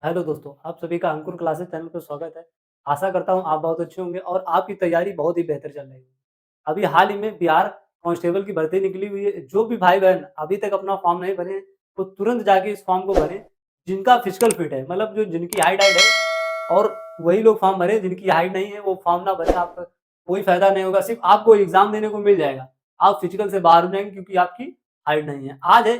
Hello दोस्तों, आप सभी का अंकुर क्लासेस चैनल पर स्वागत है। आशा करता हूँ आप बहुत अच्छे होंगे और आपकी तैयारी बहुत ही बेहतर चल रही है। अभी हाल ही में बिहार कांस्टेबल की भर्ती निकली हुई है। जो भी भाई-बहन अभी तक अपना फॉर्म नहीं भरे हैं, वो तुरंत जाके इस फॉर्म को भरें, जिनका फिजिकल फिट है, मतलब जो जिनकी हाइट है और वही लोग फॉर्म भरें, जिनकी हाइट नहीं है, वो फॉर्म ना भरें। आपका कोई फ़ायदा नहीं होगा, सिर्फ़ आपको एग्ज़ाम देने को मिल जाएगा। आप फिजिकल से बाहर हो जाएँगे क्योंकि आपकी हाइट नहीं है। आज है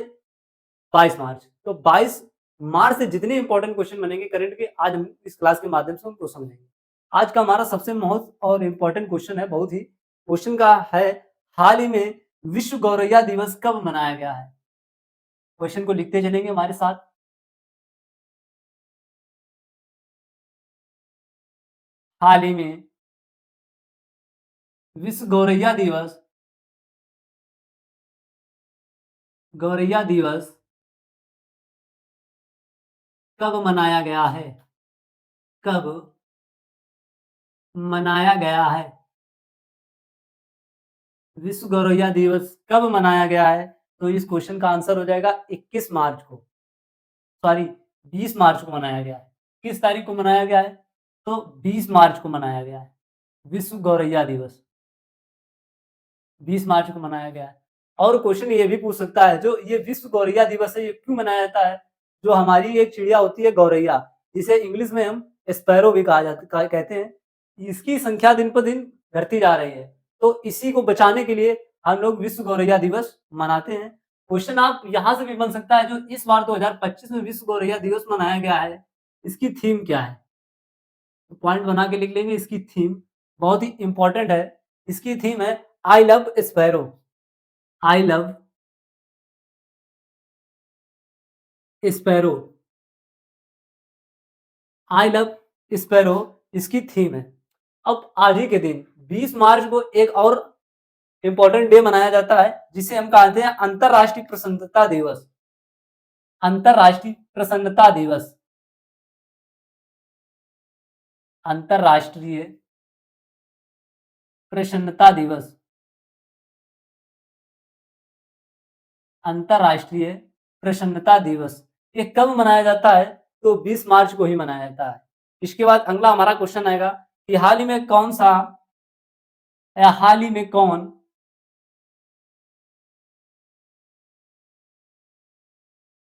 22 मार्च। तो 22 मार्च से जितने इंपॉर्टेंट क्वेश्चन बनेंगे करंट के, आज हम इस क्लास के माध्यम से उनको समझेंगे। आज का हमारा सबसे बहुत और इम्पोर्टेंट क्वेश्चन है, बहुत ही क्वेश्चन का है, हाल ही में विश्व गौरैया दिवस कब मनाया गया है? क्वेश्चन को लिखते चलेंगे हमारे साथ। हाल ही में विश्व गौरैया दिवस कब मनाया गया है? कब मनाया गया है? विश्व गौरैया दिवस कब मनाया गया है? तो इस क्वेश्चन का आंसर हो जाएगा 21 मार्च को। सॉरी, 20 मार्च को मनाया गया है। किस तारीख को मनाया गया है? तो 20 मार्च को मनाया गया है। विश्व गौरैया दिवस 20 मार्च को मनाया गया है। और क्वेश्चन ये भी पूछ सकता है, जो ये विश्व गौरैया दिवस है, ये क्यों मनाया जाता है? जो हमारी एक चिड़िया होती है गौरैया, जिसे इंग्लिश में हम स्पैरो भी कहते हैं, इसकी संख्या दिन पर दिन घटती जा रही है। तो इसी को बचाने के लिए हम लोग विश्व गौरैया दिवस मनाते हैं। क्वेश्चन आप यहाँ से भी बन सकता है, जो इस बार 2025 में विश्व गौरैया दिवस मनाया गया है, इसकी थीम क्या है? तो पॉइंट बना के लिख लेंगे। इसकी थीम बहुत ही इंपॉर्टेंट है। इसकी थीम है I love sparrow. I love sparrow. I love sparrow इसकी थीम है। अब आज ही के दिन 20 मार्च को एक और इंपॉर्टेंट डे मनाया जाता है, जिसे हम कहते हैं अंतरराष्ट्रीय प्रसन्नता दिवस। अंतरराष्ट्रीय प्रसन्नता दिवस। अंतरराष्ट्रीय प्रसन्नता दिवस। अंतरराष्ट्रीय प्रसन्नता दिवस ये कब मनाया जाता है? तो 20 मार्च को ही मनाया जाता है। इसके बाद अगला हमारा क्वेश्चन आएगा कि हाल ही में कौन सा या हाल ही में कौन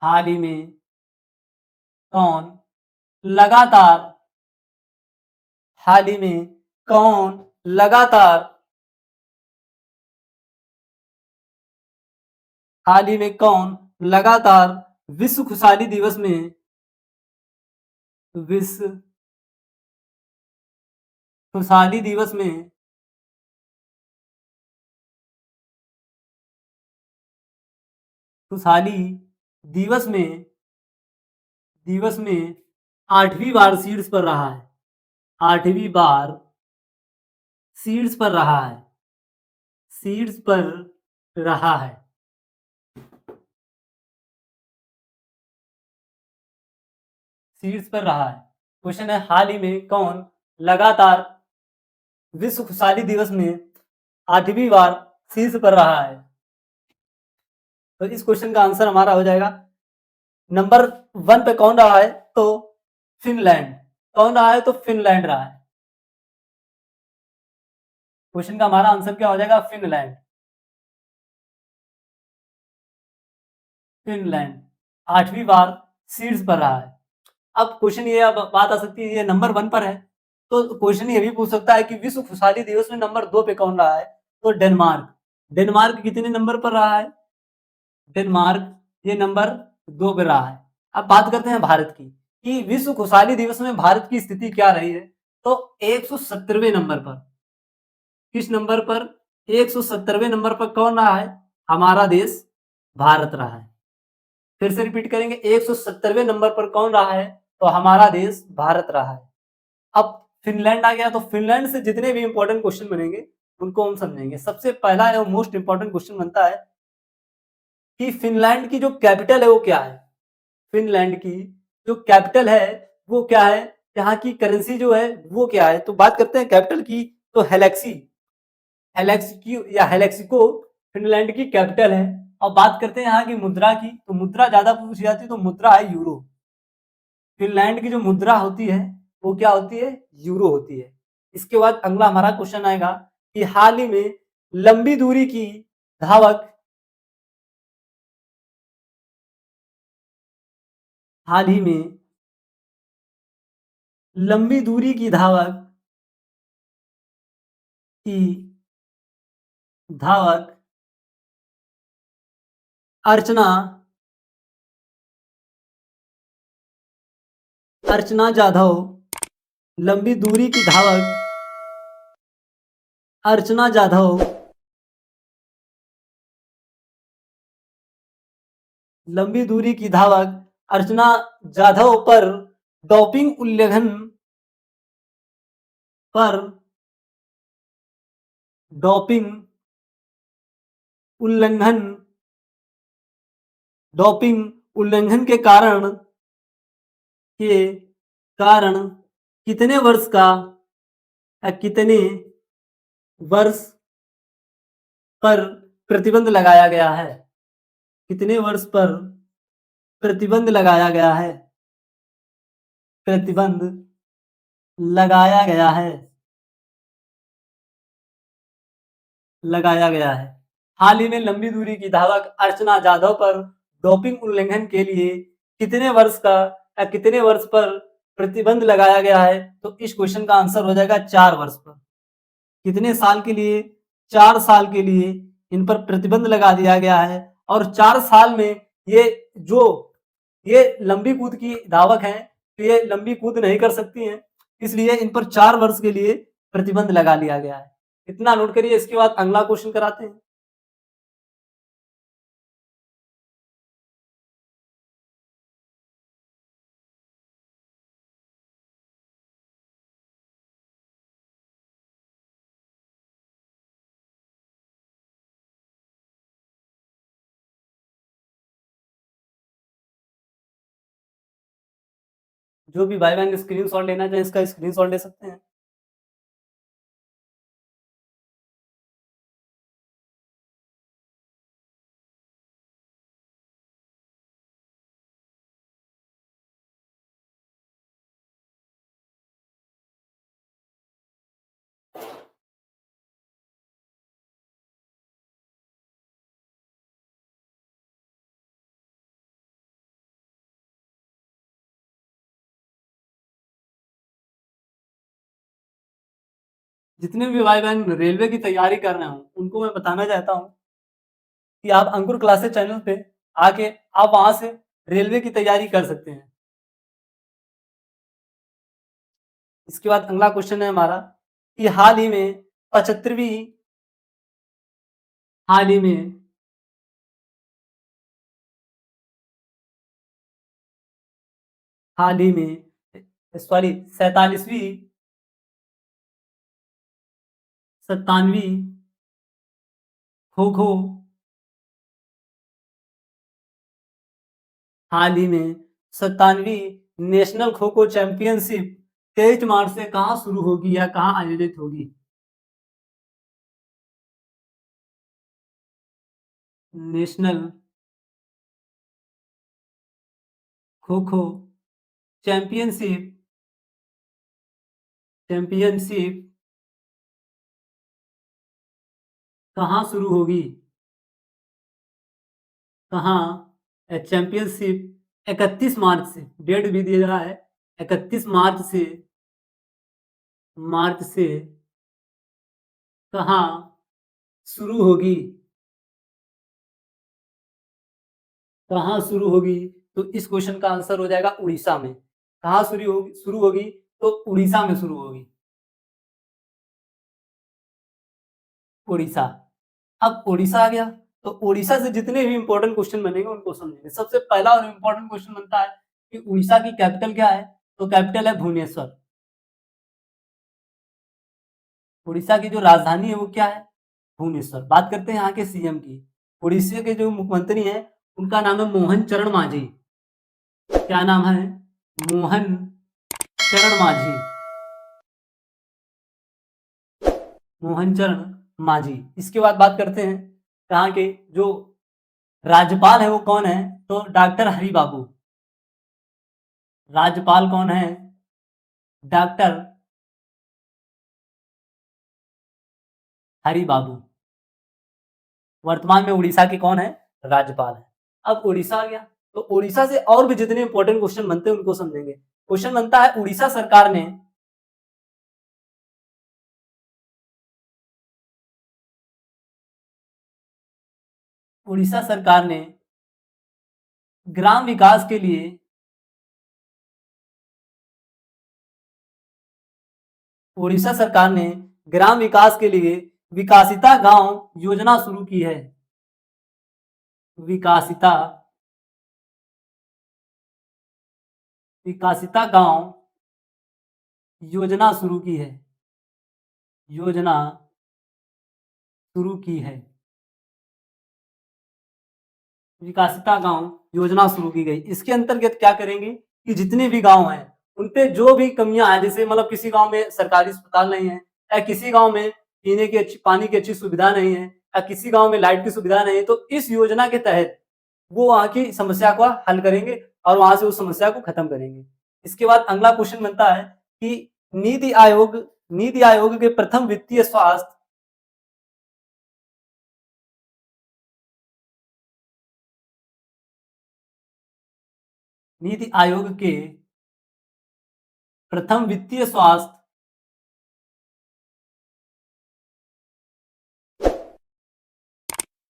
हाल ही में कौन लगातार हाल ही में कौन लगातार हाल ही में कौन लगातार विश्व खुशहाली दिवस में विश्व खुशहाली दिवस में खुशहाली दिवस में 8वीं बार शीर्ष पर रहा है। 8वीं बार शीर्ष पर रहा है। शीर्ष पर रहा है। शीर्ष पर रहा है। क्वेश्चन है, हाल ही में कौन लगातार विश्व खुशहाली दिवस में 8वीं बार शीर्ष पर रहा है? तो इस क्वेश्चन का आंसर हमारा हो जाएगा, नंबर 1 पे कौन रहा है? तो फिनलैंड। कौन रहा है? तो फिनलैंड रहा है। क्वेश्चन का हमारा आंसर क्या हो जाएगा? फिनलैंड। फिनलैंड 8वीं बार शीर्ष पर रहा है। अब क्वेश्चन ये अब बात आ सकती है, ये नंबर 1 पर है, तो क्वेश्चन ये भी पूछ सकता है कि विश्व खुशहाली दिवस में नंबर 2 पे कौन रहा है? तो डेनमार्क। डेनमार्क कितने नंबर पर रहा है? डेनमार्क ये नंबर 2 पे रहा है। अब बात करते हैं भारत की, कि विश्व खुशहाली दिवस में भारत की स्थिति क्या रही है? तो 170वें नंबर पर। किस नंबर पर? 170वें नंबर पर कौन रहा है? हमारा देश भारत रहा है। फिर से रिपीट करेंगे, 170वें नंबर पर कौन रहा है? तो हमारा देश भारत रहा है। अब फिनलैंड आ गया, तो फिनलैंड से जितने भी इंपॉर्टेंट क्वेश्चन बनेंगे उनको हम समझेंगे। सबसे पहला और मोस्ट इंपॉर्टेंट क्वेश्चन बनता है कि फिनलैंड की जो कैपिटल है वो क्या है? फिनलैंड की जो कैपिटल है वो क्या है? यहाँ की करेंसी जो है वो क्या है? तो बात करते हैं कैपिटल की, तो हेलेक्सी। हेलेक्सी या हेलेक्सिको फिनलैंड की कैपिटल है। और बात करते हैं यहाँ की मुद्रा की, तो मुद्रा ज्यादा पूछी जाती है, तो मुद्रा है यूरो। फिनलैंड की जो मुद्रा होती है वो क्या होती है? यूरो होती है। इसके बाद अगला हमारा क्वेश्चन आएगा कि हाल ही में लंबी दूरी की धावक हाल ही में लंबी दूरी की की धावक अर्चना अर्चना जाधव लंबी दूरी की धावक अर्चना जाधव लंबी दूरी की धावक अर्चना जाधव पर डोपिंग उल्लंघन पर डोपिंग उल्लंघन डोपिंग उल्लंघन के कारण कितने वर्ष का कितने वर्ष पर प्रतिबंध लगाया गया है? कितने वर्ष पर प्रतिबंध लगाया गया है? प्रतिबंध लगाया गया है लगाया गया है। हाल ही में लंबी दूरी की धावक अर्चना जाधव पर डोपिंग उल्लंघन के लिए कितने वर्ष का या कितने वर्ष पर प्रतिबंध लगाया गया है? तो इस क्वेश्चन का आंसर हो जाएगा 4 वर्ष पर। कितने साल के लिए? 4 साल के लिए इन पर प्रतिबंध लगा दिया गया है और 4 साल में ये जो ये लंबी कूद की धावक हैं तो ये लंबी कूद नहीं कर सकती हैं, इसलिए इन पर 4 वर्ष के लिए प्रतिबंध लगा लिया गया है। इतना नोट करिए। इसके बाद अगला क्वेश्चन कराते हैं। जो भी भाई बहन स्क्रीनशॉट लेना चाहे इसका स्क्रीनशॉट ले सकते हैं। जितने भी भाई बहन रेलवे की तैयारी कर रहे हो उनको मैं बताना चाहता हूँ कि आप अंकुर क्लासेस चैनल पे आके आप वहां से रेलवे की तैयारी कर सकते हैं। इसके बाद अगला क्वेश्चन है हमारा कि हाल ही में 75वीं हाल ही में हाल ही में सॉरी 47वीं 97वीं खो खो हाल ही में 97वीं नेशनल खो खो चैंपियनशिप 23 मार्च से कहाँ शुरू होगी या कहाँ आयोजित होगी? National kho kho championship championship कहाँ शुरू होगी? कहाँ चैंपियनशिप 31 मार्च से डेट भी दिया रहा है। 31 मार्च से कहाँ शुरू होगी? कहाँ शुरू होगी? तो इस क्वेश्चन का आंसर हो जाएगा उड़ीसा में। कहाँ शुरू होगी? तो उड़ीसा में शुरू होगी। उड़ीसा। अब उड़ीसा आ गया तो उड़ीसा से जितने भी इंपॉर्टेंट क्वेश्चन बनेंगे उनको समझेंगे। सबसे पहला और इंपॉर्टेंट क्वेश्चन बनता है कि उड़ीसा की कैपिटल क्या है? तो कैपिटल है भुवनेश्वर। उड़ीसा की जो राजधानी है वो क्या है? भुवनेश्वर। बात करते हैं यहाँ के सीएम की। उड़ीसा के जो मुख्यमंत्री हैं उनका नाम है मोहन चरण मांझी। क्या नाम है? मोहन चरण मांझी। मोहन चरण मांझी। इसके बाद बात करते हैं यहाँ के जो राज्यपाल है वो कौन है? तो डॉक्टर हरि बाबू। राज्यपाल कौन है? डॉक्टर हरि बाबू। वर्तमान में उड़ीसा के कौन है? राज्यपाल है। अब उड़ीसा आ गया, तो उड़ीसा से और भी जितने इंपॉर्टेंट क्वेश्चन बनते हैं उनको समझेंगे। क्वेश्चन बनता है उड़ीसा सरकार ने उड़ीसा सरकार ने ग्राम विकास के लिए उड़ीसा सरकार ने ग्राम विकास के लिए विकासिता गांव योजना शुरू की है। विकासिता विकासिता गांव योजना शुरू की है। योजना शुरू की है। विकासिता गांव योजना शुरू की गई। इसके अंतर्गत क्या करेंगे कि जितने भी गांव हैं उन पे जो भी कमियां हैं, जैसे मतलब किसी गांव में सरकारी अस्पताल नहीं है, या किसी गांव में पीने की अच्छी पानी की अच्छी सुविधा नहीं है, या किसी गांव में लाइट की सुविधा नहीं है, तो इस योजना के तहत वो वहां की समस्या को हल करेंगे और वहां से उस समस्या को खत्म करेंगे। इसके बाद अगला क्वेश्चन बनता है कि नीति आयोग के प्रथम वित्तीय स्वास्थ्य नीति आयोग के प्रथम वित्तीय स्वास्थ्य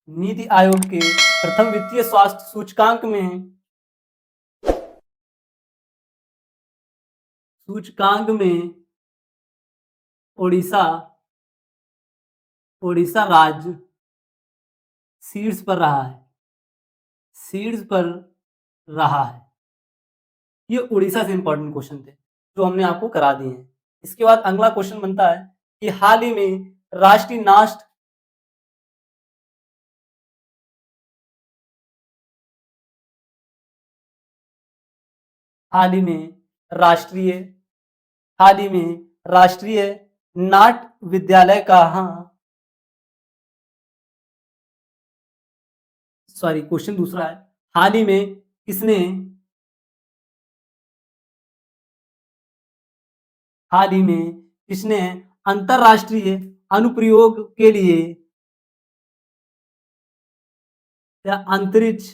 नीति आयोग के प्रथम वित्तीय स्वास्थ्य सूचकांक में ओडिशा ओडिशा राज्य शीर्ष पर रहा है। शीर्ष पर रहा है। ये उड़ीसा से इंपॉर्टेंट क्वेश्चन थे जो हमने आपको करा दिए हैं। इसके बाद अगला क्वेश्चन बनता है कि हाल ही में राष्ट्रीय नाट्य हाल ही में राष्ट्रीय हाल ही में राष्ट्रीय नाट्य विद्यालय कहाँ सॉरी क्वेश्चन दूसरा है। हाल ही में किसने हाल ही में किसने अंतरराष्ट्रीय अनुप्रयोग के लिए या अंतरिक्ष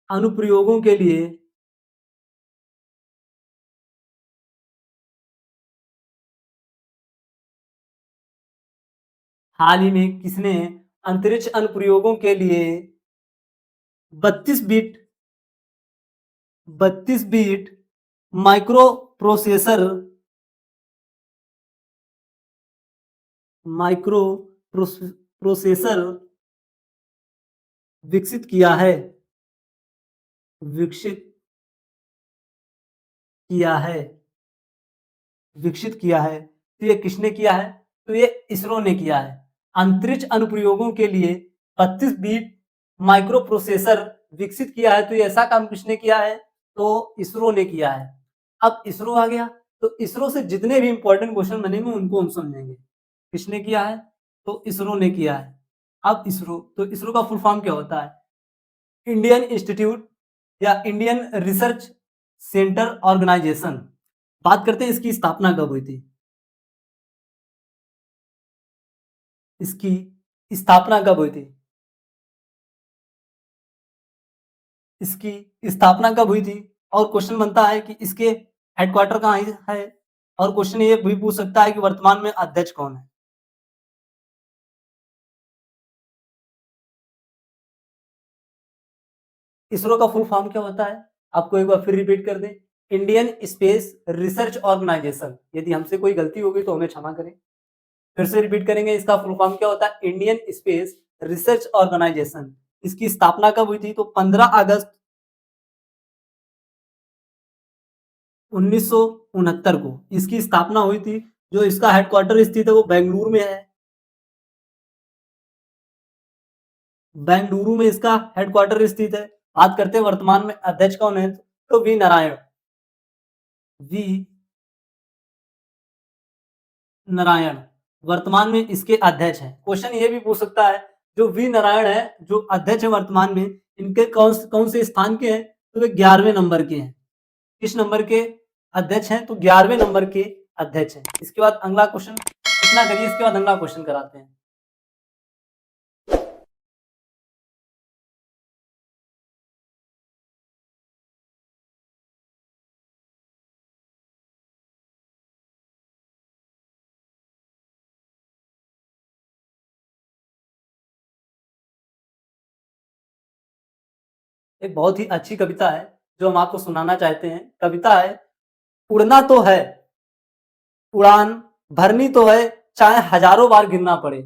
अनुप्रयोगों के लिए हाल ही में किसने अंतरिक्ष अनुप्रयोगों के लिए 32 bit micro processor micro processor विकसित किया है विकसित किया है विकसित किया है तो ये किसने किया है? तो ये इसरो ने किया है। अंतरिक्ष अनुप्रयोगों के लिए 32 बिट माइक्रो प्रोसेसर विकसित किया है, तो ये ऐसा काम किसने किया है? तो इसरो ने किया है। अब इसरो आ गया, तो इसरो से जितने भी इंपॉर्टेंट क्वेश्चन बनेंगे उनको हम समझेंगे। किसने किया है? तो इसरो ने किया है। अब इसरो का फुल फॉर्म क्या होता है? इंडियन इंस्टीट्यूट या इंडियन रिसर्च सेंटर ऑर्गेनाइजेशन। बात करते हैं इसकी स्थापना कब हुई थी। इसकी स्थापना कब हुई थी? इसकी स्थापना कब हुई थी? और क्वेश्चन बनता है कि इसके हेडक्वार्टर कहाँ है? और क्वेश्चन ये भी पूछ सकता है कि वर्तमान में अध्यक्ष कौन है? इसरो का फुल फॉर्म क्या होता है? आपको एक बार फिर रिपीट कर दें। Indian Space Research Organisation. यदि हमसे कोई गलती होगी तो हमें क्षमा करें। फिर से रिपीट करेंगे, इसका फुल फॉर्म क्या होता है? Indian Space Research Organisation. इसकी स्थापना कब हुई थी? तो 15 अगस्त 1969 को इसकी स्थापना हुई थी। जो इसका हेडक्वार्टर स्थित है वो बेंगलुरु में है। बेंगलुरु में इसका हेडक्वार्टर स्थित है। बात करते हैं वर्तमान में अध्यक्ष कौन है, तो वी नारायण वर्तमान में इसके अध्यक्ष हैं। क्वेश्चन ये भी पूछ सकता है जो वी नारायण है, जो अध्यक्ष है वर्तमान में, इनके कौन से स्थान के हैं? तो वे 11वें नंबर के हैं। किस नंबर के अध्यक्ष हैं? तो 11वें नंबर के अध्यक्ष हैं। इसके बाद अगला क्वेश्चन इतना करिए, इसके बाद अगला क्वेश्चन कराते हैं। एक बहुत ही अच्छी कविता है जो हम आपको सुनाना चाहते हैं। कविता है, उड़ना तो है, उड़ान भरनी तो है, चाहे हजारों बार गिरना पड़े।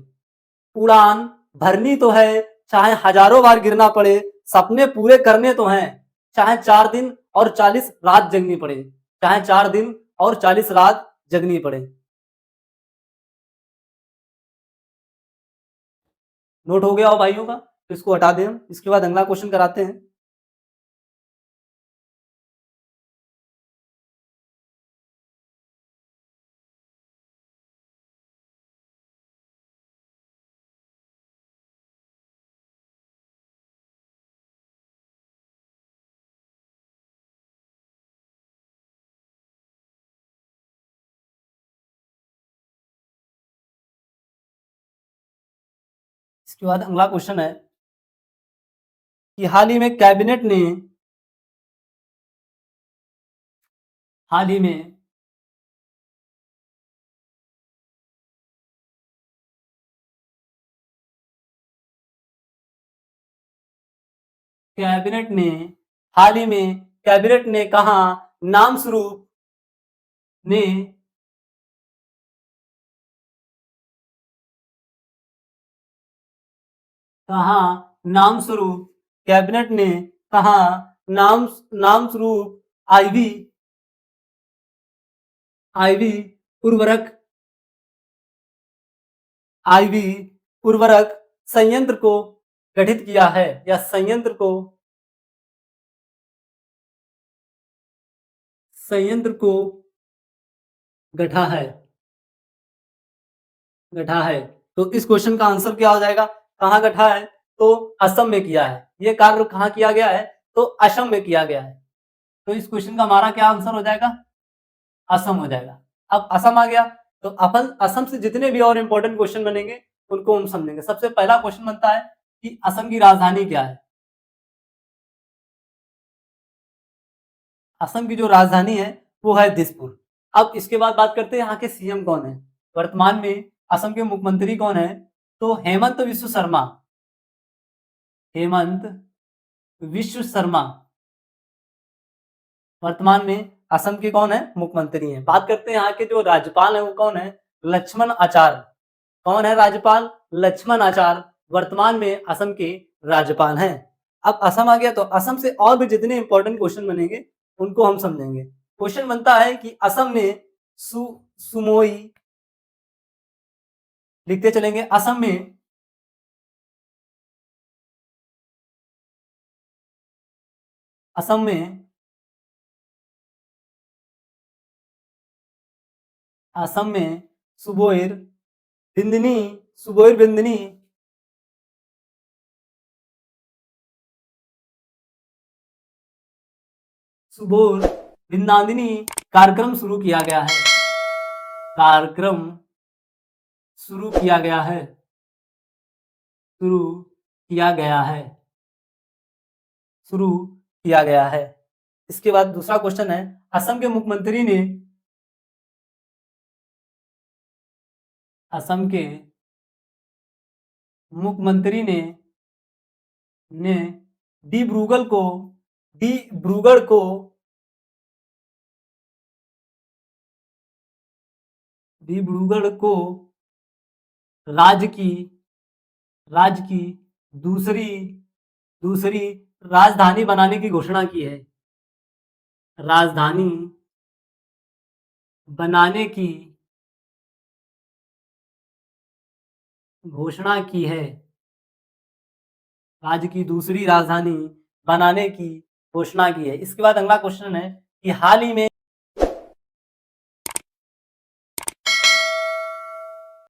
उड़ान भरनी तो है, चाहे हजारों बार गिरना पड़े। सपने पूरे करने तो हैं, चाहे 4 दिन और 40 रात जगनी पड़े। चाहे 4 दिन और 40 रात जगनी पड़े। नोट हो गया हो भाइयों का? तो इसको हटा दें हम। इसके बाद अगला क्वेश्चन कराते हैं। इसके बाद अगला क्वेश्चन है कि हाल ही में कैबिनेट ने हाल ही में कैबिनेट ने हाल ही में कैबिनेट ने कहा नाम स्वरूप ने कहा नाम स्वरूप कैबिनेट ने कहा नाम नाम स्वरूप आईवी आईवी उर्वरक आईवी उर्वरक संयंत्र को गठित किया है या संयंत्र को गठा है गठा है। तो इस क्वेश्चन का आंसर क्या हो जाएगा? कहाँ गठा है? तो असम में किया है। ये कार्य कहाँ किया गया है? तो असम में किया गया है। तो इस क्वेश्चन का हमारा क्या आंसर हो जाएगा? असम हो जाएगा। अब असम आ गया तो अपन असम से जितने भी और इंपॉर्टेंट क्वेश्चन बनेंगे उनको हम समझेंगे। सबसे पहला क्वेश्चन बनता है कि असम की राजधानी क्या है? असम की जो राजधानी है वो है दिसपुर। अब इसके बाद बात करते हैं यहाँ के सीएम कौन है। वर्तमान में असम के मुख्यमंत्री कौन है? तो हेमंत विश्व शर्मा। हेमंत विश्व शर्मा वर्तमान में असम के कौन है? मुख्यमंत्री हैं। बात करते हैं यहाँ के जो राज्यपाल है वो कौन है? लक्ष्मण आचार्य। कौन है राज्यपाल? लक्ष्मण आचार्य वर्तमान में असम के राज्यपाल हैं। अब असम आ गया तो असम से और भी जितने इंपॉर्टेंट क्वेश्चन बनेंगे उनको हम समझेंगे। क्वेश्चन बनता है कि असम ने सुमोई लिखते चलेंगे। असम में सुबोइर बिंदनी सुबोइर बिंदनी सुबोर बिंदादिनी कार्यक्रम शुरू किया गया है। कार्यक्रम शुरू किया गया है शुरू किया गया है शुरू किया गया है। इसके बाद दूसरा क्वेश्चन है, असम के मुख्यमंत्री ने असम के मुख्यमंत्री ने डिब्रूगढ़ को डिब्रूगढ़ को डिब्रूगढ़ को राज्य की राज्य की दूसरी दूसरी राजधानी बनाने की घोषणा की है। राजधानी बनाने की घोषणा की है। राज्य की दूसरी राजधानी बनाने की घोषणा की है। इसके बाद अगला क्वेश्चन है कि हाल ही में